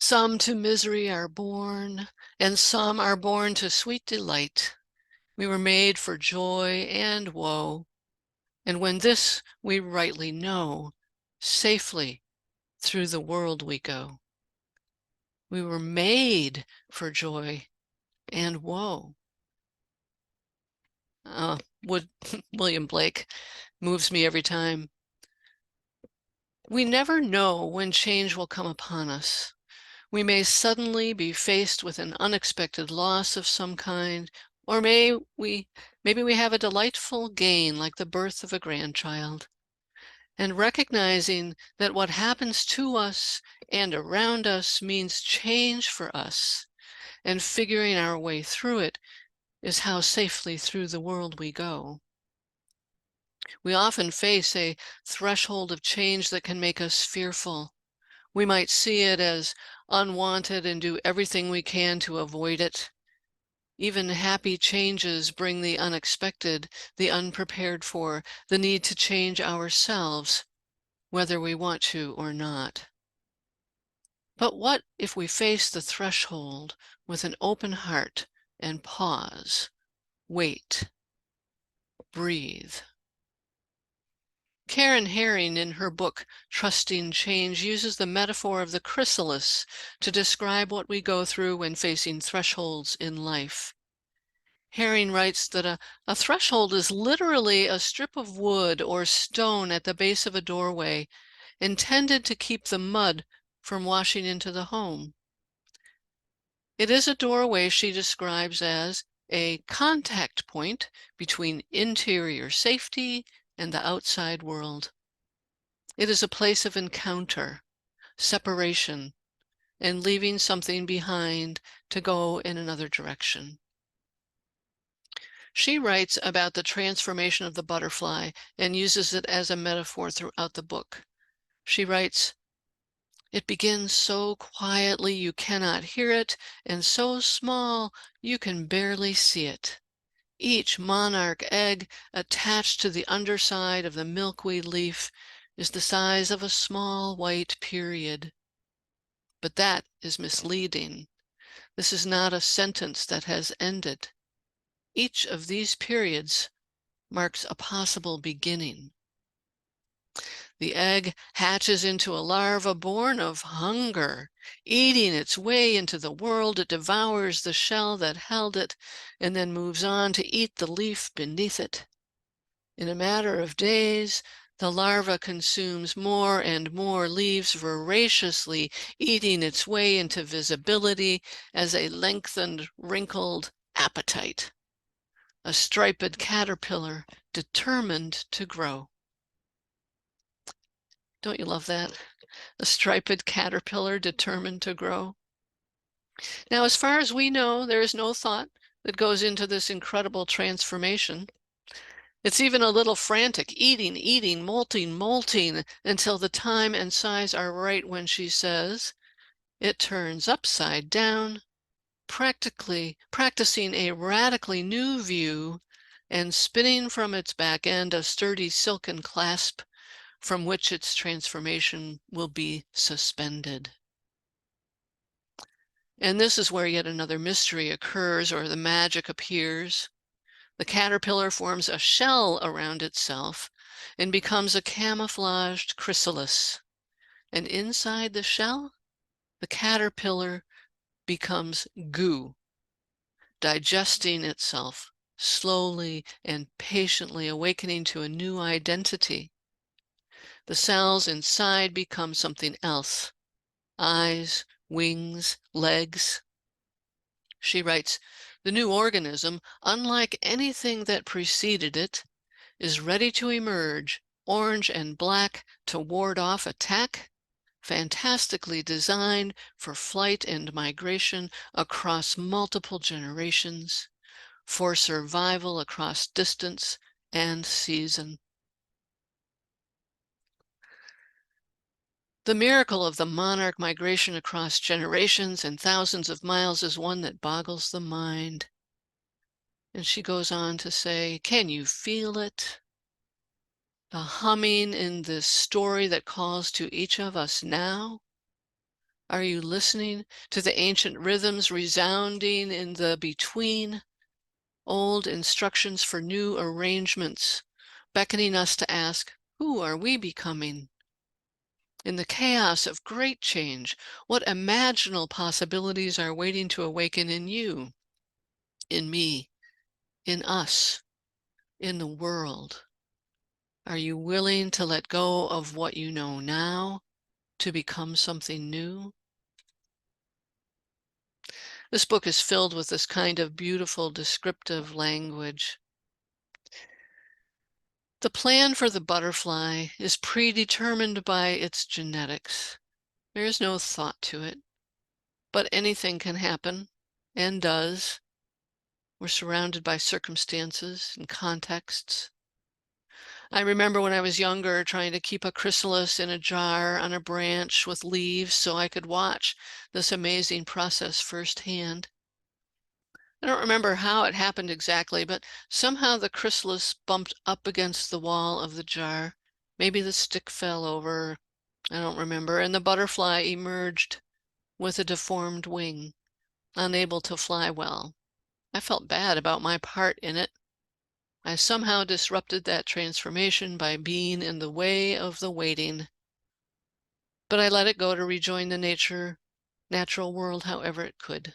Some to misery are born, and some are born to sweet delight. We were made for joy and woe, and when this we rightly know, safely through the world we go. We were made for joy and woe. William Blake moves me every time. We never know when change will come upon us. We may suddenly be faced with an unexpected loss of some kind, or maybe we have a delightful gain like the birth of a grandchild. And recognizing that what happens to us and around us means change for us, and figuring our way through it is how safely through the world we go. We often face a threshold of change that can make us fearful. We might see it as unwanted and do everything we can to avoid it. Even happy changes bring the unexpected, the unprepared for, the need to change ourselves, whether we want to or not. But what if we face the threshold with an open heart and pause, wait, breathe? Karen Herring, in her book Trusting Change, uses the metaphor of the chrysalis to describe what we go through when facing thresholds in life. Herring writes that a threshold is literally a strip of wood or stone at the base of a doorway, intended to keep the mud from washing into the home. It is a doorway she describes as a contact point between interior safety and the outside world. It is a place of encounter, separation, and leaving something behind to go in another direction. She writes about the transformation of the butterfly and uses it as a metaphor throughout the book. She writes, "It begins so quietly you cannot hear it, and so small you can barely see it. Each monarch egg attached to the underside of the milkweed leaf is the size of a small white period. But that is misleading. This is not a sentence that has ended. Each of these periods marks a possible beginning. The egg hatches into a larva born of hunger. Eating its way into the world, it devours the shell that held it, and then moves on to eat the leaf beneath it. In a matter of days, the larva consumes more and more leaves, voraciously eating its way into visibility as a lengthened, wrinkled appetite. A striped caterpillar determined to grow." Don't you love that? A striped caterpillar determined to grow. Now, as far as we know, there is no thought that goes into this incredible transformation. It's even a little frantic, eating, molting, until the time and size are right when she says, it turns upside down, practicing a radically new view and spinning from its back end a sturdy silken clasp from which its transformation will be suspended. And this is where yet another mystery occurs, or the magic appears. The caterpillar forms a shell around itself and becomes a camouflaged chrysalis. And inside the shell, the caterpillar becomes goo, digesting itself, slowly and patiently awakening to a new identity. The cells inside become something else: eyes, wings, legs. She writes, "The new organism, unlike anything that preceded it, is ready to emerge, orange and black, to ward off attack, fantastically designed for flight and migration across multiple generations, for survival across distance and season." The miracle of the monarch migration across generations and thousands of miles is one that boggles the mind. And she goes on to say, "Can you feel it? The humming in this story that calls to each of us now? Are you listening to the ancient rhythms resounding in the between, old instructions for new arrangements, beckoning us to ask, who are we becoming? In the chaos of great change, what imaginable possibilities are waiting to awaken in you, in me, in us, in the world? Are you willing to let go of what you know now to become something new? This book is filled with this kind of beautiful descriptive language. The plan for the butterfly is predetermined by its genetics. There is no thought to it, but anything can happen, and does. We're surrounded by circumstances and contexts. I remember when I was younger trying to keep a chrysalis in a jar on a branch with leaves so I could watch this amazing process firsthand. I don't remember how it happened exactly, but somehow the chrysalis bumped up against the wall of the jar. Maybe the stick fell over, I don't remember, and the butterfly emerged with a deformed wing, unable to fly well. I felt bad about my part in it. I somehow disrupted that transformation by being in the way of the waiting. But I let it go to rejoin the natural world however it could.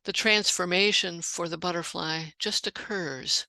The transformation for the butterfly just occurs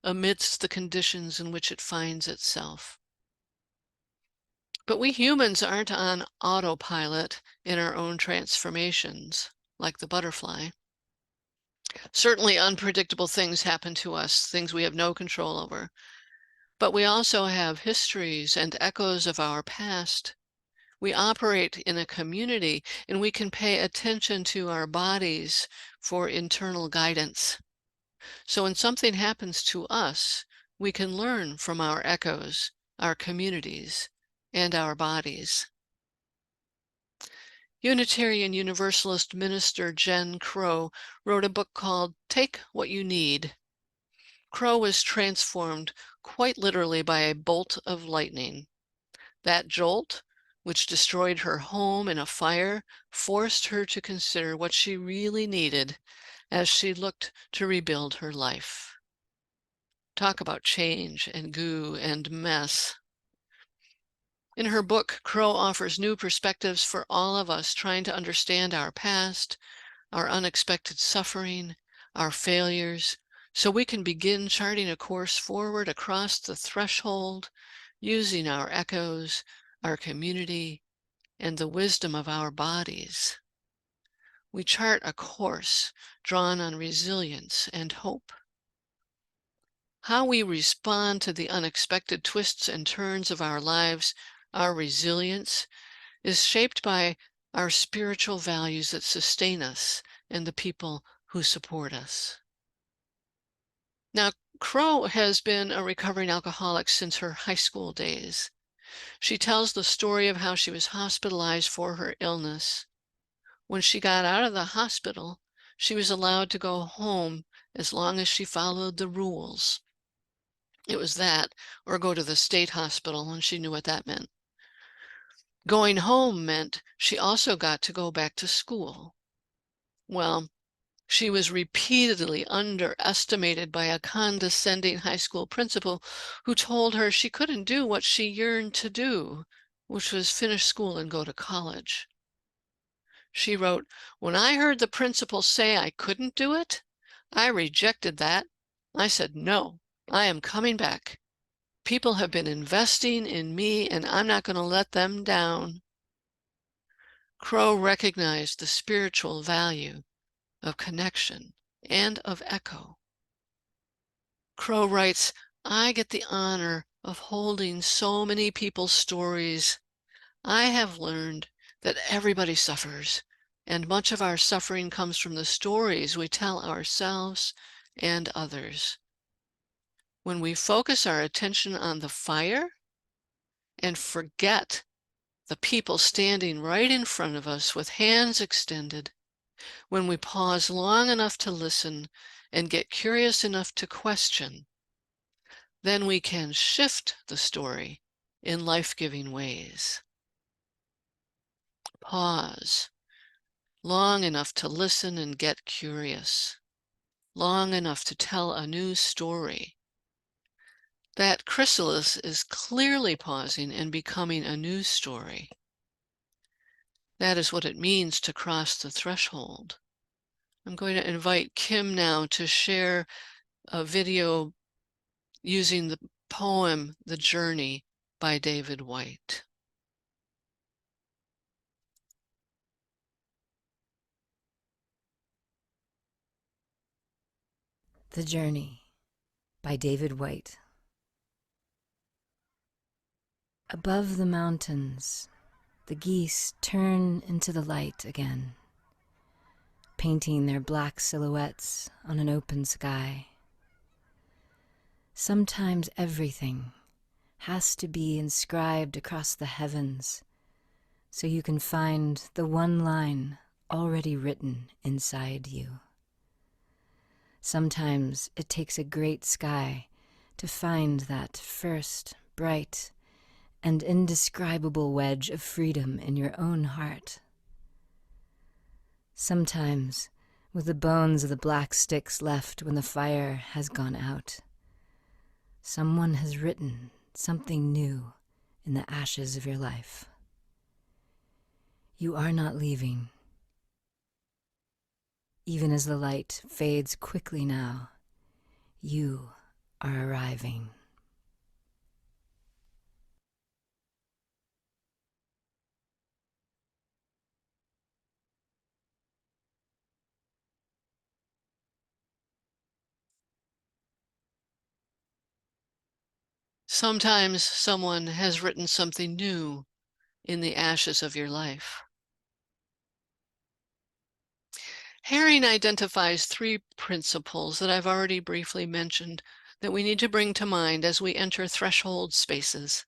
amidst the conditions in which it finds itself. But we humans aren't on autopilot in our own transformations, like the butterfly. Certainly unpredictable things happen to us, things we have no control over. But we also have histories and echoes of our past. We operate in a community, and we can pay attention to our bodies for internal guidance. So when something happens to us, we can learn from our echoes, our communities, and our bodies. Unitarian Universalist minister Jen Crow wrote a book called Take What You Need. Crow was transformed quite literally by a bolt of lightning. That jolt, which destroyed her home in a fire, forced her to consider what she really needed as she looked to rebuild her life. Talk about change and goo and mess. In her book, Crow offers new perspectives for all of us trying to understand our past, our unexpected suffering, our failures, so we can begin charting a course forward across the threshold using our echoes, our community, and the wisdom of our bodies. We chart a course drawn on resilience and hope. How we respond to the unexpected twists and turns of our lives, our resilience, is shaped by our spiritual values that sustain us and the people who support us. Now, Crow has been a recovering alcoholic since her high school days. She tells the story of how she was hospitalized for her illness. When she got out of the hospital, she was allowed to go home as long as she followed the rules. It was that, or go to the state hospital, and she knew what that meant. Going home meant she also got to go back to school. Well, she was repeatedly underestimated by a condescending high school principal who told her she couldn't do what she yearned to do, which was finish school and go to college. She wrote, "When I heard the principal say I couldn't do it, I rejected that. I said, no, I am coming back. People have been investing in me, and I'm not going to let them down." Crow recognized the spiritual value of connection and of echo. Crow writes, "I get the honor of holding so many people's stories. I have learned that everybody suffers, and much of our suffering comes from the stories we tell ourselves and others. When we focus our attention on the fire and forget the people standing right in front of us with hands extended, when we pause long enough to listen and get curious enough to question, then we can shift the story in life-giving ways." pause long enough to listen and get curious, long enough to tell a new story. That chrysalis is clearly pausing and becoming a new story. That is what it means to cross the threshold. I'm going to invite Kim now to share a video using the poem The Journey by David Whyte. The Journey by David Whyte. Above the mountains, the geese turn into the light again, painting their black silhouettes on an open sky. Sometimes everything has to be inscribed across the heavens so you can find the one line already written inside you. Sometimes it takes a great sky to find that first bright and indescribable wedge of freedom in your own heart. Sometimes, with the bones of the black sticks left when the fire has gone out, someone has written something new in the ashes of your life. You are not leaving. Even as the light fades quickly now, you are arriving. Sometimes someone has written something new in the ashes of your life. Herring identifies three principles that I've already briefly mentioned that we need to bring to mind as we enter threshold spaces.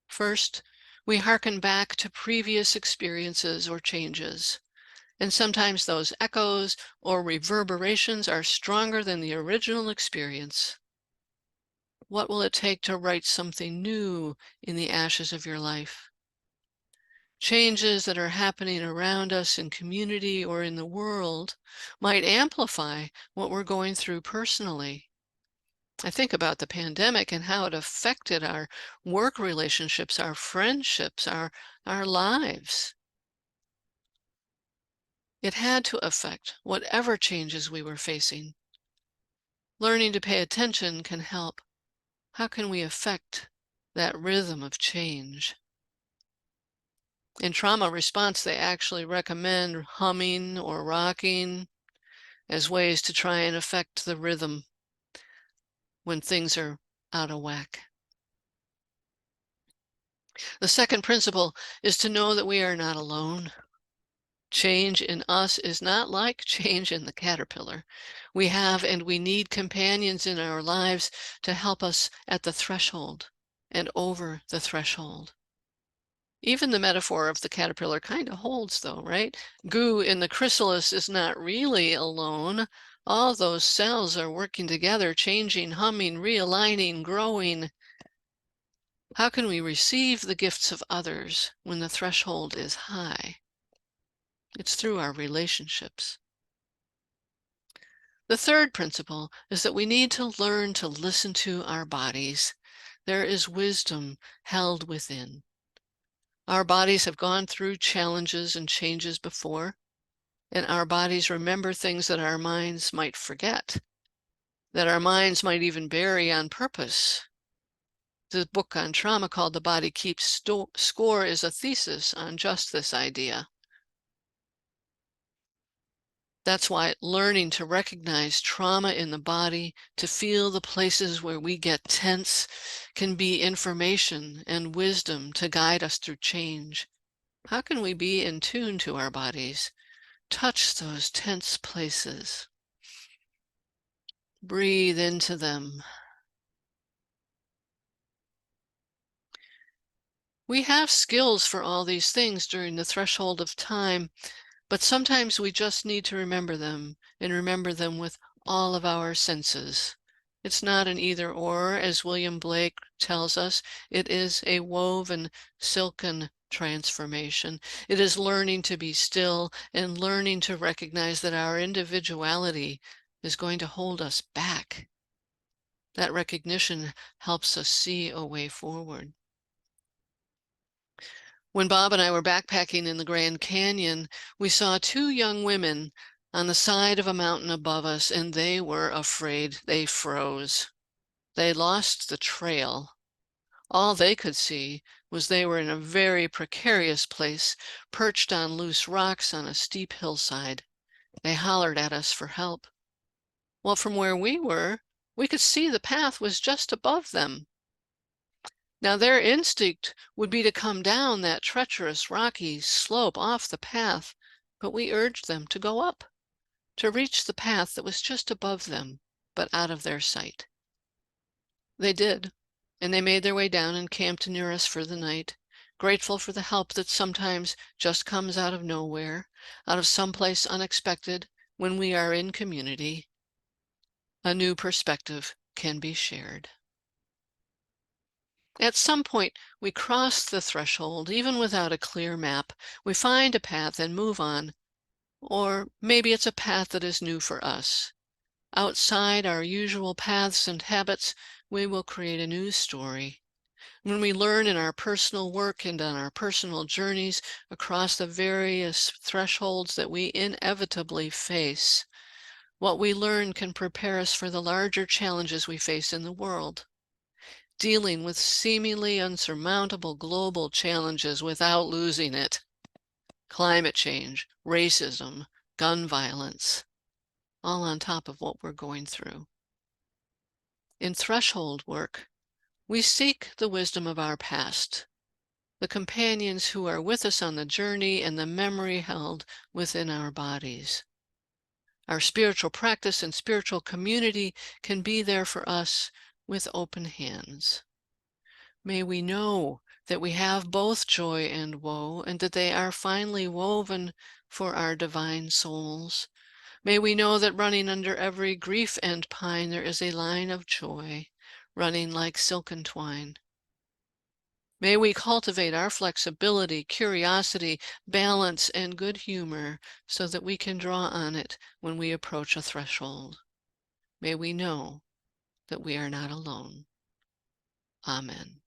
First, we hearken back to previous experiences or changes, and sometimes those echoes or reverberations are stronger than the original experience. What will it take to write something new in the ashes of your life? Changes that are happening around us in community or in the world might amplify what we're going through personally. I think about the pandemic and how it affected our work relationships, our friendships, our lives. It had to affect whatever changes we were facing. Learning to pay attention can help. How can we affect that rhythm of change? In trauma response, they actually recommend humming or rocking as ways to try and affect the rhythm when things are out of whack. The second principle is to know that we are not alone. Change in us is not like change in the caterpillar. We have and we need companions in our lives to help us at the threshold and over the threshold. Even the metaphor of the caterpillar kind of holds though, right? Goo in the chrysalis is not really alone. All those cells are working together, changing, humming, realigning, growing. How can we receive the gifts of others when the threshold is high? It's through our relationships. The third principle is that we need to learn to listen to our bodies. There is wisdom held within. Our bodies have gone through challenges and changes before, and our bodies remember things that our minds might forget, that our minds might even bury on purpose. The book on trauma called The Body Keeps Score is a thesis on just this idea. That's why learning to recognize trauma in the body, to feel the places where we get tense, can be information and wisdom to guide us through change. How can we be in tune to our bodies? Touch those tense places. Breathe into them. We have skills for all these things during the threshold of time, but sometimes we just need to remember them and remember them with all of our senses. It's not an either or, as William Blake tells us. It is a woven, silken transformation. It is learning to be still and learning to recognize that our individuality is going to hold us back. That recognition helps us see a way forward. When Bob and I were backpacking in the Grand Canyon, we saw two young women on the side of a mountain above us, and they were afraid. They froze. They lost the trail. All they could see was they were in a very precarious place, perched on loose rocks on a steep hillside. They hollered at us for help. Well, from where we were, we could see the path was just above them. Now, their instinct would be to come down that treacherous rocky slope off the path, but we urged them to go up, to reach the path that was just above them, but out of their sight. They did, and they made their way down and camped near us for the night, grateful for the help that sometimes just comes out of nowhere, out of someplace unexpected when we are in community. A new perspective can be shared. At some point, we cross the threshold, even without a clear map. We find a path and move on, or maybe it's a path that is new for us. Outside our usual paths and habits, we will create a new story. When we learn in our personal work and on our personal journeys across the various thresholds that we inevitably face, what we learn can prepare us for the larger challenges we face in the world. Dealing with seemingly unsurmountable global challenges without losing it. Climate change, racism, gun violence, all on top of what we're going through. In threshold work, we seek the wisdom of our past, the companions who are with us on the journey and the memory held within our bodies. Our spiritual practice and spiritual community can be there for us with open hands. May we know that we have both joy and woe, and that they are finely woven for our divine souls. May we know that running under every grief and pine there is a line of joy, running like silken twine. May we cultivate our flexibility, curiosity, balance, and good humor so that we can draw on it when we approach a threshold. May we know that we are not alone. Amen.